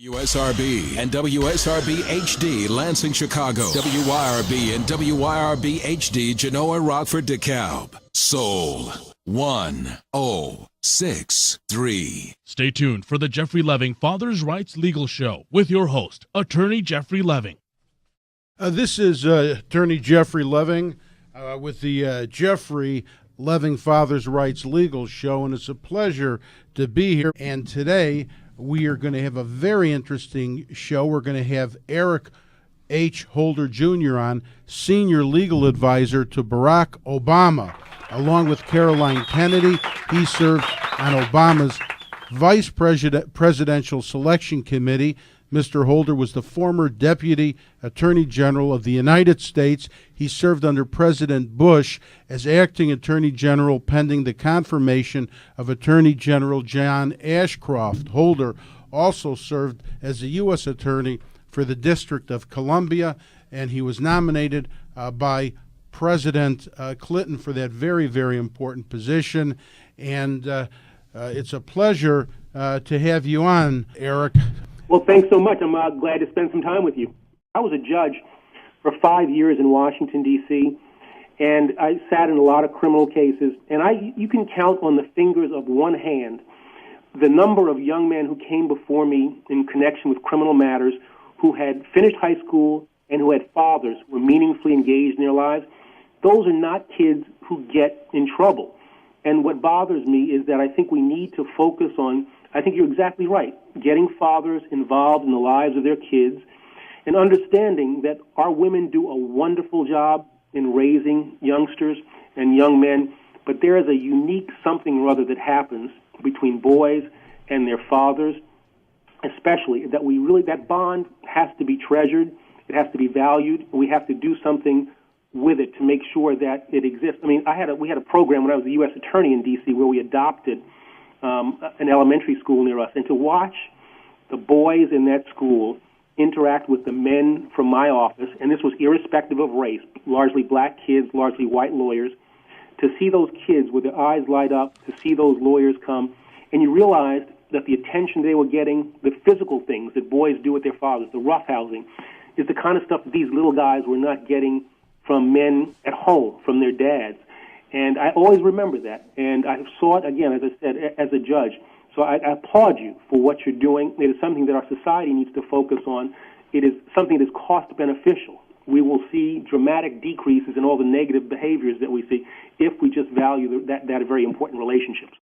WSRB and WSRB HD Lansing, Chicago. WYRB and WYRB HD Genoa, Rockford, DeKalb. Soul 1063. Stay tuned for the Jeffrey Leving Father's Rights Legal Show with your host, Attorney Jeffery Leving. This is Attorney Jeffery Leving with the Jeffrey Leving Father's Rights Legal Show, and it's a pleasure to be here. And today we are going to have a very interesting show. We're going to have Eric H. Holder Jr. on, Senior Legal Advisor to Barack Obama, along with Caroline Kennedy. He served on Obama's Vice Presidential Selection Committee. Mr. Holder was the former Deputy Attorney General of the United States. He served under President Bush as Acting Attorney General pending the confirmation of Attorney General John Ashcroft. Holder also served as a U.S. Attorney for the District of Columbia, and he was nominated by President Clinton for that very, very important position. And it's a pleasure to have you on, Eric. Well, thanks so much. I'm glad to spend some time with you. I was a judge for 5 years in Washington, D.C., and I sat in a lot of criminal cases, and you can count on the fingers of one hand the number of young men who came before me in connection with criminal matters who had finished high school and who had fathers who were meaningfully engaged in their lives. Those are not kids who get in trouble. And what bothers me is that I think we need to focus on, I think you're exactly right, getting fathers involved in the lives of their kids and understanding that our women do a wonderful job in raising youngsters and young men, but there is a unique something or other that happens between boys and their fathers, especially that bond has to be treasured, it has to be valued, and we have to do something with it to make sure that it exists. I mean, we had a program when I was a U.S. attorney in D.C. where we adopted an elementary school near us, and to watch the boys in that school interact with the men from my office, and this was irrespective of race, largely black kids, largely white lawyers, to see those kids with their eyes light up, to see those lawyers come, and you realized that the attention they were getting, the physical things that boys do with their fathers, the roughhousing, is the kind of stuff that these little guys were not getting from men at home, from their dads. And I always remember that. And I saw it, again, as I said, as a judge. So I applaud you for what you're doing. It is something that our society needs to focus on. It is something that is cost beneficial. We will see dramatic decreases in all the negative behaviors that we see if we just value that very important relationships.